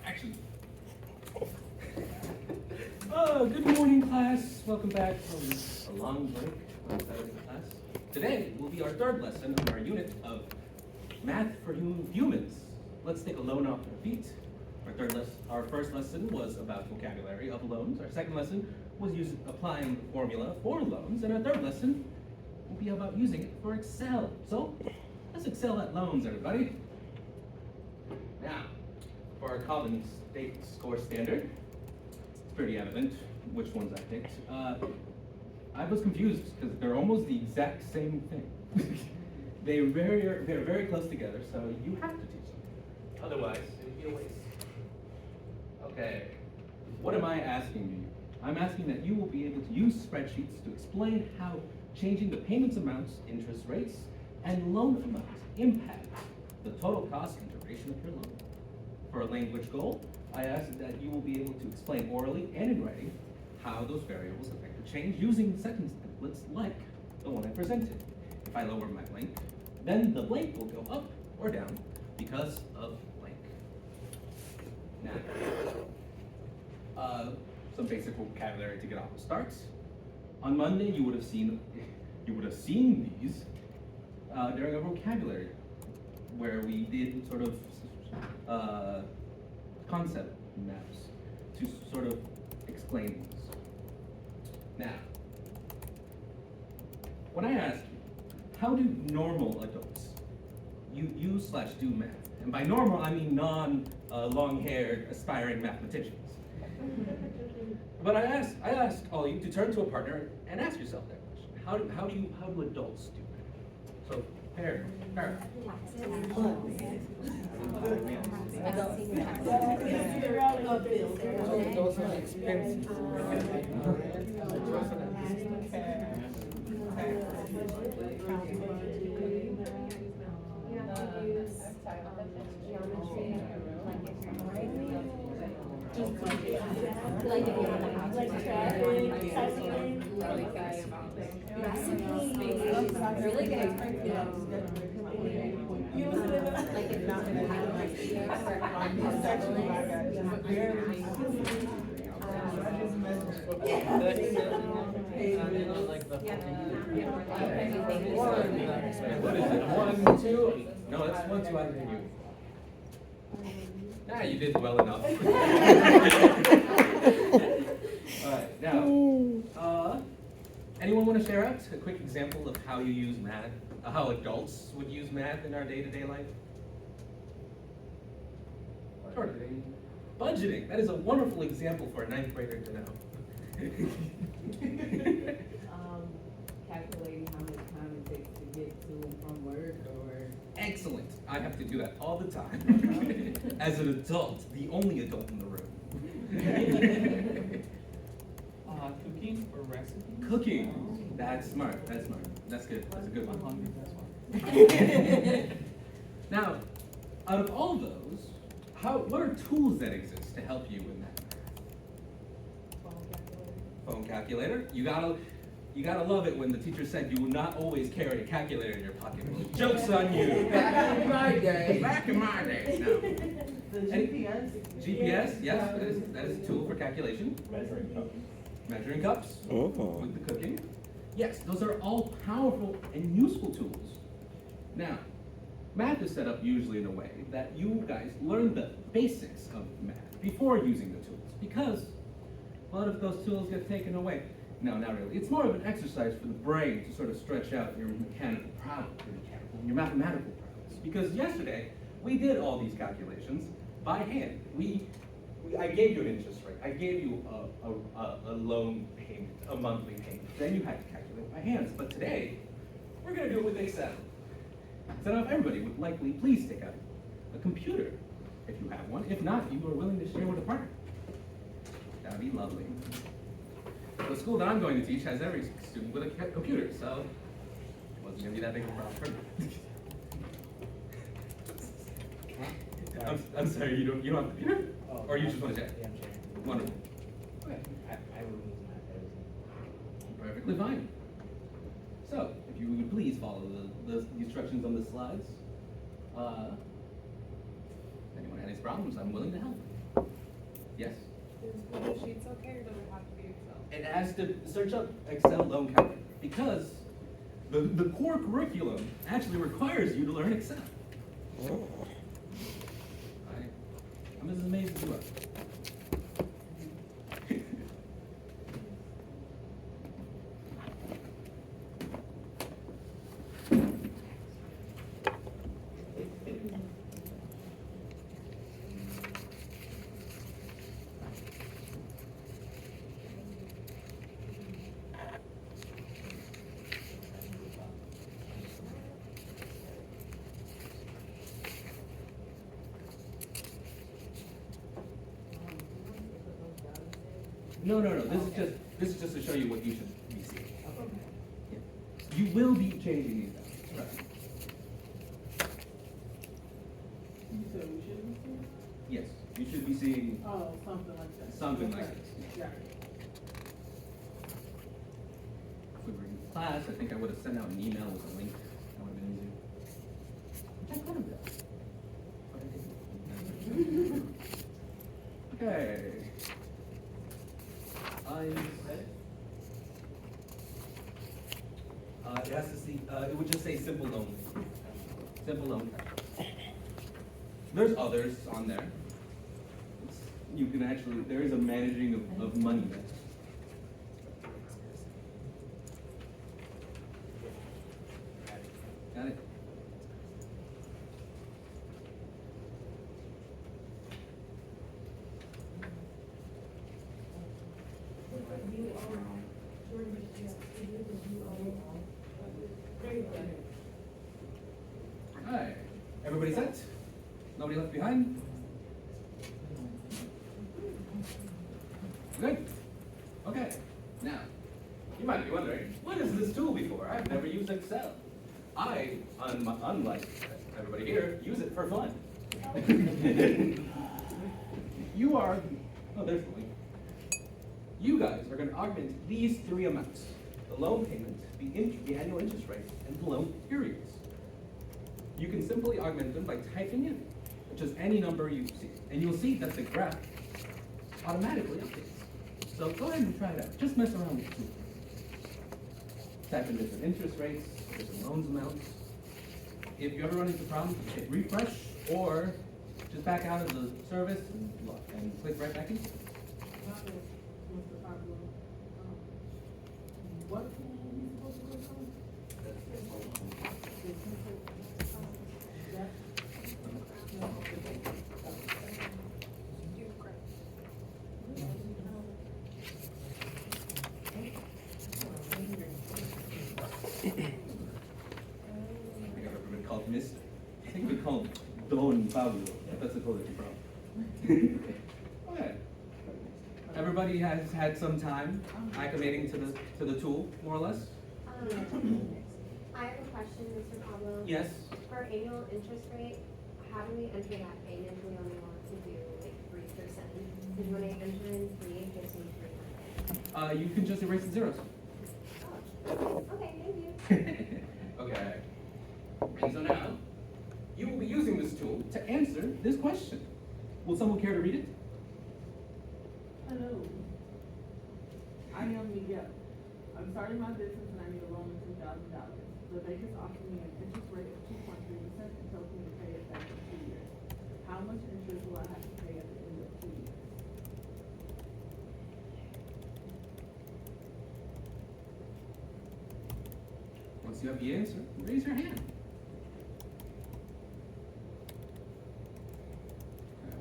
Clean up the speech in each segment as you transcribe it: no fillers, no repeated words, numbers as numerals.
Action. Good morning, class. Welcome back from a long break on Saturday class. Today will be our third lesson of our unit of Math for Humans. Let's take a loan off our feet. Our first lesson was about vocabulary of loans. Our second lesson was applying the formula for loans. And our third lesson will be about using it for Excel. So let's excel at loans, everybody. Now, for our common state score standard, it's pretty evident which ones I picked. I was confused because they're almost the exact same thing. they're very close together, so you have to teach them. Otherwise, it would be a waste. Okay, what am I asking you? I'm asking that you will be able to use spreadsheets to explain how changing the payments amounts, interest rates, and loan amounts impact the total cost and duration of your loan. For a language goal, I ask that you will be able to explain orally and in writing how those variables affect the change using sentence templates like the one I presented. If I lower my blank, then the blank will go up or down because of blank. Now, some basic vocabulary to get off the start. On Monday, you would have seen these during our vocabulary, where we did sort of concept maps to sort of explain these. Now, when I ask you, how do normal adults use/do math? And by normal, I mean non-long-haired, aspiring mathematicians. But I ask all you to turn to a partner and ask yourself that question. How do adults do math? So, pair. Those are expensive. Really good. What is it? 1, 2? No, that's 1, 2. I didn't hear you. You did well enough. All right, now, anyone want to share out a quick example of how you use math, how adults would use math in our day-to-day life? Sure. Budgeting. That is a wonderful example for a 9th grader to know. Calculating how much time it takes to get to and from work or... Excellent. I have to do that all the time. As an adult, the only adult in the room. Cooking or recipe? Cooking. That's smart. That's smart. That's good. That's a good I'm one. hungry, that's why. Now, out of all those, what are tools that exist to help you in that? Phone calculator. You gotta love it when the teacher said you will not always carry a calculator in your pocket. Well, joke's on you. Back in my day. Back in my day. No. The GPS? GPS, yes, that is a tool for calculation. Measuring cups with the cooking. Yes, those are all powerful and useful tools. Now, math is set up usually in a way that you guys learn the basics of math before using the tools, because what if those tools get taken away? No, not really. It's more of an exercise for the brain to sort of stretch out your your mathematical prowess. Because yesterday, we did all these calculations by hand. I gave you an interest rate. I gave you a loan payment, a monthly payment. Then you had to calculate by hands. But today, we're going to do it with Excel. So now everybody would likely please take out a computer if you have one. If not, you are willing to share with a partner. That would be lovely. The school that I'm going to teach has every student with a computer, so it wasn't going to be that big of a problem for me. I'm sorry, you don't have a computer? Or you just want to check? Yeah, I'm sharing. Wonderful. Okay. I will use my Perfectly fine. So, if you would please follow the instructions on the slides. Anyone had any problems, I'm willing to help. Yes. Is Google Sheets okay, or does it have to be Excel? It has to search up Excel loan calculator because the core curriculum actually requires you to learn Excel. I'm as amazed as you are. No. This is just to show you what you should be seeing. Yeah. You will be changing these values, right? You said we should be seeing? Yes, you should be seeing Oh, something like that. something like Okay. this. Yeah. If we were in class, I think I would have sent out an email with a link. That would have been easier. Which I could have done. But I didn't. Okay. It has to see, it would just say simple loan. Simple loan. There's others on there. You can actually, there is a managing of money there. Got it? Alright, everybody set? Nobody left behind? Good. Okay, now, you might be wondering, what is this tool before? I've never used Excel. I, unlike everybody here, use it for fun. You are, oh, there's the link. You guys are going to augment these three amounts: the loan payment, the annual interest rate, and the loan periods. You can simply augment them by typing in just any number you see, and you'll see that the graph automatically updates. So go ahead and try it out. Just mess around with it. Type in different interest rates, different loans amounts. If you ever run into problems, hit refresh, or just back out of the service and click right back in. Mr. Pablo, what tool are we supposed to work on? That? You correct. I think I've ever been called Mr. I think we call him Don Pablo. That's a totally different problem. Okay. Everybody has had some time acclimating to the tool, more or less? I have a question, Mr. Pablo. Yes? For annual interest rate, how do we enter that payment if we only want to do like 3%? Because when I enter in 3, it gives me 300. You can just erase the zeros. Oh, okay, thank you. Okay. And so now, you will be using this tool to answer this question. Will someone care to read it? Hello. I am Miguel. I'm starting my business and I need a loan of $2,000. The bank is offering me an interest rate of 2.3% and tells me to pay it back in 2 years. How much interest will I have to pay at the end of 2 years? Once you have the answer, raise your hand.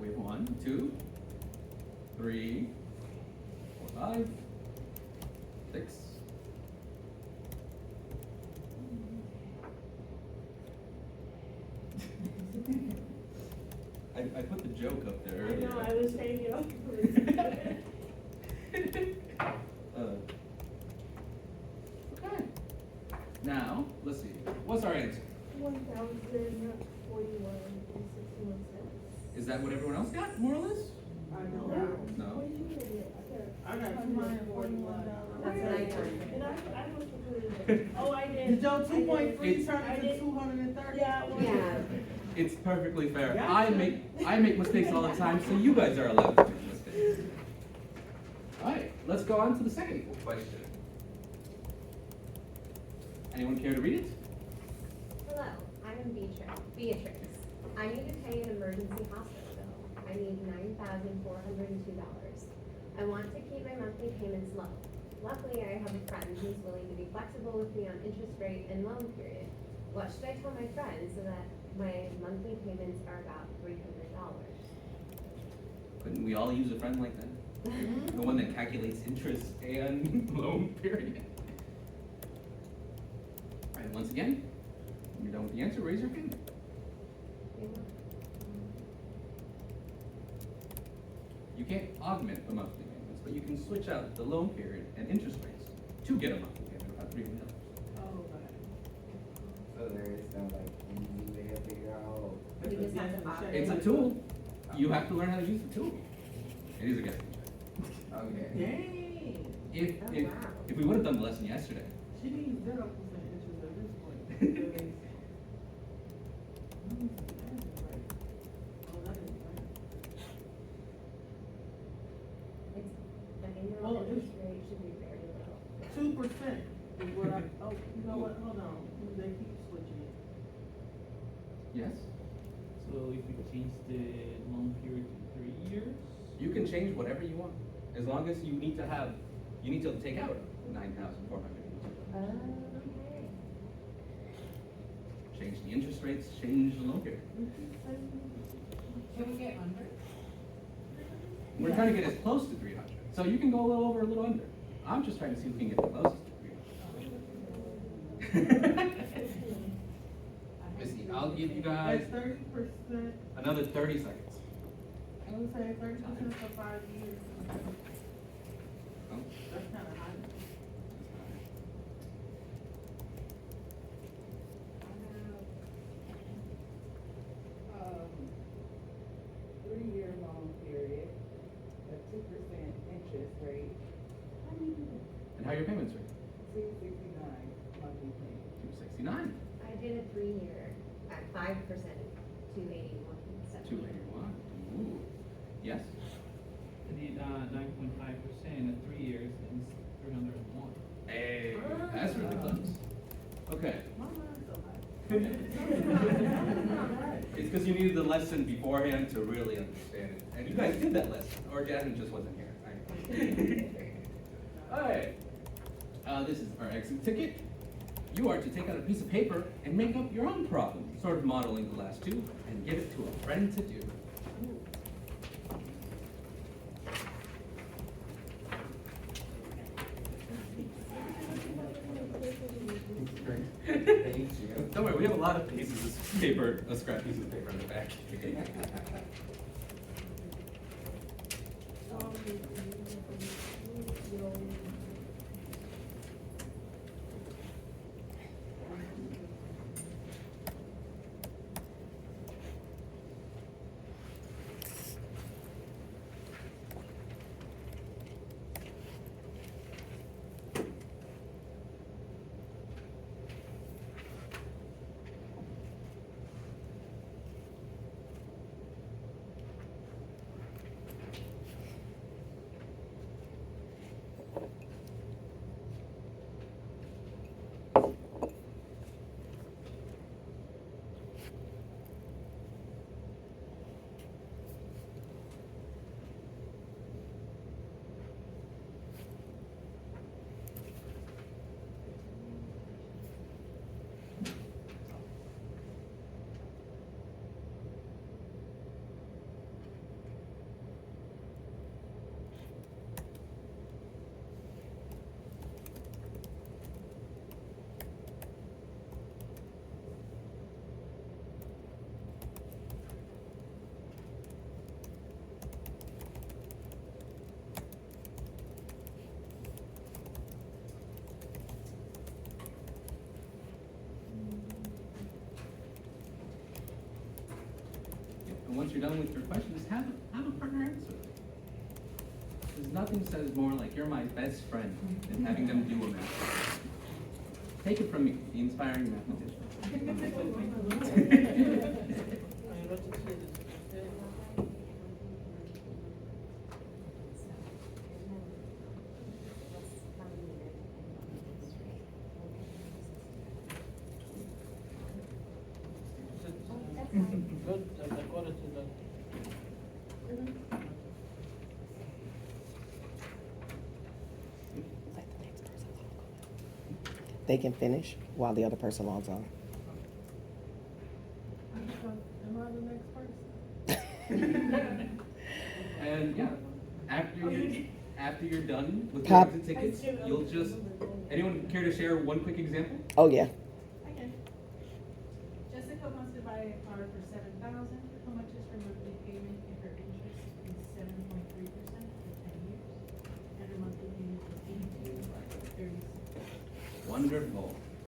We have 1, 2, 3, 4, 5, 6. I put the joke up there earlier. I know, I was saying, Okay. Now, let's see. What's our answer? 1,041 and 61 cents. Is that what everyone else got, more or less? I don't know. No? What did you get? I got $241. That's what I got. And I must have put it in. Oh, I did. Did your I did. 2.3 turn I into did. 230? Yeah, well, Yeah. It's perfectly fair. Yeah. I make mistakes all the time, so you guys are allowed to make mistakes. All right, let's go on to the second question. Anyone care to read it? Hello, I'm Beatrix. I need to pay an emergency hospital bill. I need $9,402. I want to keep my monthly payments low. Luckily, I have a friend who's willing to be flexible with me on interest rate and loan period. What should I tell my friend so that my monthly payments are about $300? Couldn't we all use a friend like that? The one that calculates interest and loan period. All right, once again, when you're done with the answer, raise your hand. You can't augment the monthly payments, but you can switch out the loan period and interest rates to get a monthly payment of about $300. Oh, right. So there is no like easy way to figure out. You just have to opt It's a tool. You have to learn how to use the tool. It is a guessing check. Okay. Dang. If we would have done the lesson yesterday, She needs 0% interest at this point. Because- Oh, that is right. The annual Well, interest rate should be very low. 2% is what I, oh, you know what, hold on, they keep switching it. yes, So if we change the loan period to 3 years? you can change whatever you want, as long as you need to take out $9,400. Okay. Change the interest rates, change the loan period. Can we get under? We're trying to get as close to 300, so you can go a little over, a little under. I'm just trying to see if we can get the closest to 300. Missy, I'll give you guys At 30%, another 30 seconds. I would say 30% for 5 years. Oh. That's kinda high. Um, 3-year loan period, a 2% interest rate, And how are your payments rate? $269 monthly payment. 269, I did a 3-year at 5%, 281. 281. Ooh, yes. I did 9.5% at 3 years and it's 301. Hey, that's really close. Okay, My mind's so high. it's because you needed the lesson beforehand to really understand it, and you guys did that lesson, or Jasmine just wasn't here. All right, this is our exit ticket. You are to take out a piece of paper and make up your own problem, sort of modeling the last two, and give it to a friend to do. Thank you. Don't worry, we have a lot of pieces of paper, a scrap piece of paper in the back. And once you're done with your questions, have a partner answer. Because nothing says more like you're my best friend than having them do a math. Take it from me, the inspiring mathematician. good, according to the. They can finish while the other person logs on. Am I the next person? And yeah, after you're done with Pop. the tickets, you'll just, anyone care to share one quick example? Oh, yeah. Okay. Jessica wants to buy a car for $7,000. How much is her monthly payment if her interest is 7.3% for 10 years? And her monthly payment is 82 or 36. Wonderful.